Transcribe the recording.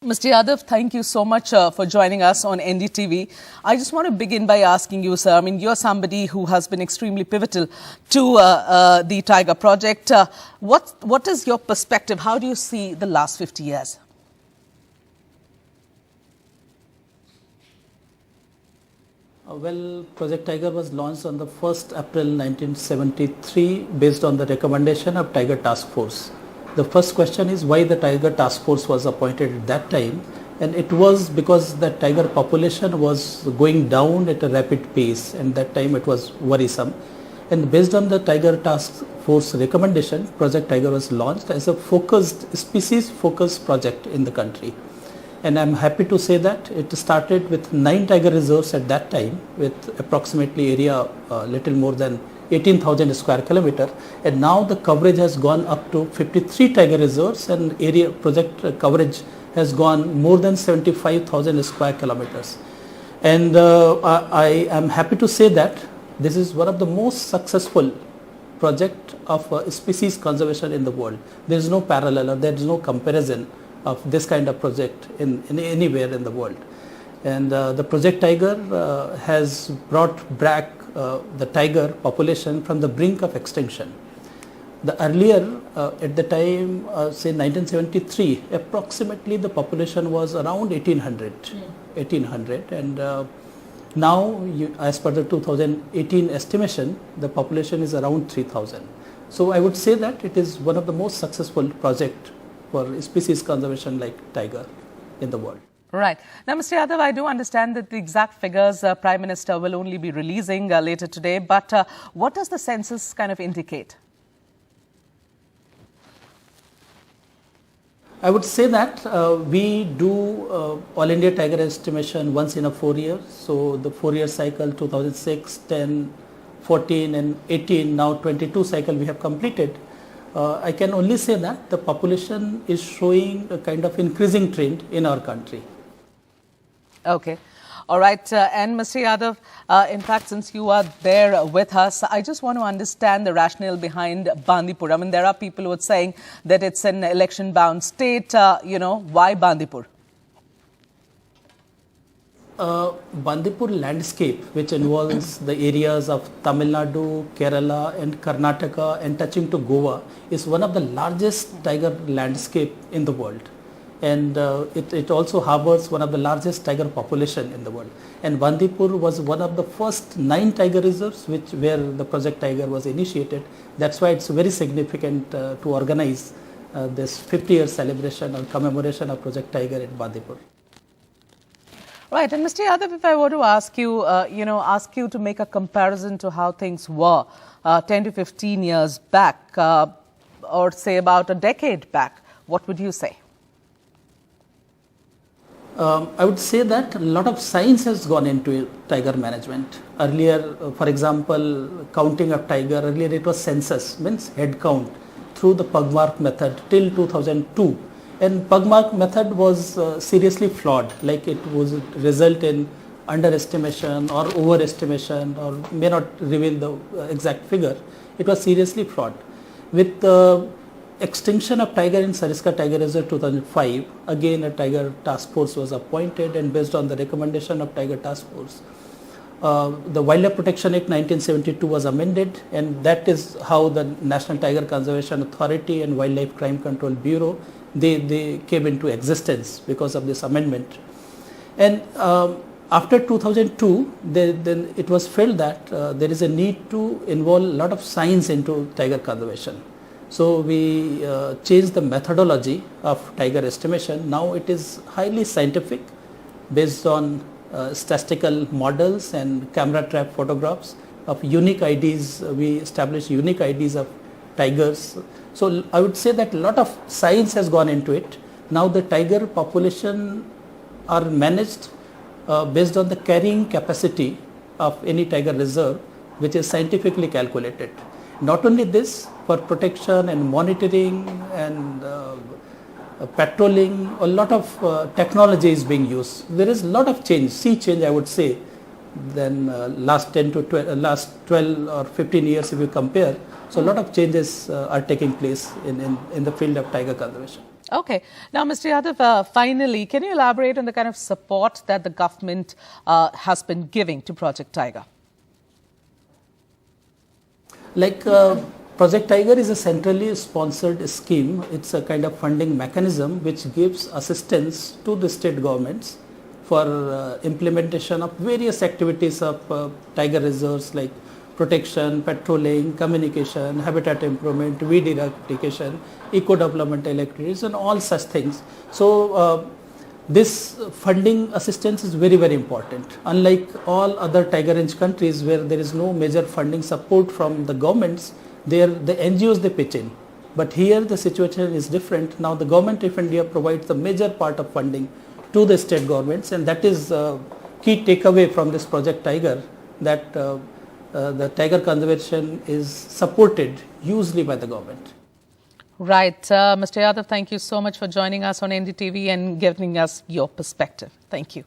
Mr. Yadav, thank you so much for joining us on NDTV. I just want to begin by asking you, sir, I mean, you're somebody who has been extremely pivotal to the Tiger project. What is your perspective? How do you see the last 50 years? Well, Project Tiger was launched on the 1st April 1973 based on the recommendation of Tiger Task Force. The first question is why the Tiger Task Force was appointed at that time, and it was because the tiger population was going down at a rapid pace, and that time it was worrisome. And based on the Tiger Task Force recommendation, Project Tiger was launched as a species focused project in the country. And I'm happy to say that it started with 9 tiger reserves at that time, with approximately area little more than 18,000 square kilometer, and now the coverage has gone up to 53 tiger reserves, and area project coverage has gone more than 75,000 square kilometers. And I am happy to say that this is one of the most successful project of species conservation in the world. There is no parallel, or there is no comparison of this kind of project in anywhere in the world. And the Project Tiger has brought back the tiger population from the brink of extinction. The earlier, at the time, say 1973, approximately the population was around 1800, and now, as per the 2018 estimation, the population is around 3000. So I would say that it is one of the most successful project for species conservation like tiger in the world. Right. Now, Mr. Yadav, I do understand that the exact figures Prime Minister will only be releasing later today, but what does the census kind of indicate? I would say that we do All India Tiger estimation once in a 4 years. So the 4-year cycle 2006, 10, 14 and 18, now 22 cycle we have completed. I can only say that the population is showing a kind of increasing trend in our country. Okay. All right. And Mr. Yadav, in fact, since you are there with us, I just want to understand the rationale behind Bandipur. I mean, there are people who are saying that it's an election-bound state. Why Bandipur? Bandipur landscape, which involves the areas of Tamil Nadu, Kerala and Karnataka and touching to Goa, is one of the largest tiger landscape in the world. And it also harbors one of the largest tiger population in the world. And Bandipur was one of the first 9 tiger reserves where the Project Tiger was initiated. That's why it's very significant to organize this 50-year celebration or commemoration of Project Tiger at Bandipur. Right. And Mr. Yadav, if I were to ask you to make a comparison to how things were 10 to 15 years back, or say about a decade back, what would you say? I would say that a lot of science has gone into tiger management. Earlier, for example, counting of tiger, earlier it was census, means head count through the pug mark method till 2002. And pug mark method was seriously flawed, like it was result in underestimation or overestimation, or may not reveal the exact figure. It was seriously flawed. With the extinction of tiger in Sariska Tiger Reserve 2005, again a Tiger Task Force was appointed, and based on the recommendation of Tiger Task Force, the Wildlife Protection Act 1972 was amended, and that is how the National Tiger Conservation Authority and Wildlife Crime Control Bureau they came into existence because of this amendment. And after 2002, then it was felt that there is a need to involve a lot of science into tiger conservation. So we changed the methodology of tiger estimation. Now it is highly scientific, based on statistical models and camera trap photographs of unique IDs. We established unique IDs of tigers. So I would say that a lot of science has gone into it. Now the tiger population are managed based on the carrying capacity of any tiger reserve, which is scientifically calculated. Not only this, for protection and monitoring and patrolling, a lot of technology is being used. There is a lot of change, sea change I would say, than last 12 or 15 years if you compare. So a lot of changes are taking place in the field of tiger conservation. Okay. Now, Mr. Yadav, finally, can you elaborate on the kind of support that the government has been giving to Project Tiger? Like Project Tiger is a centrally sponsored scheme. It's a kind of funding mechanism which gives assistance to the state governments for implementation of various activities of tiger reserves like protection, patrolling, communication, habitat improvement, weed eradication, eco-developmental activities and all such things. So this funding assistance is very, very important. Unlike all other tiger range countries where there is no major funding support from the governments, there the NGOs they pitch in. But here the situation is different. Now the government of India provides the major part of funding to the state governments, and that is key takeaway from this Project Tiger, that the tiger conservation is supported hugely by the government. Right. Mr. Yadav, thank you so much for joining us on NDTV and giving us your perspective. Thank you.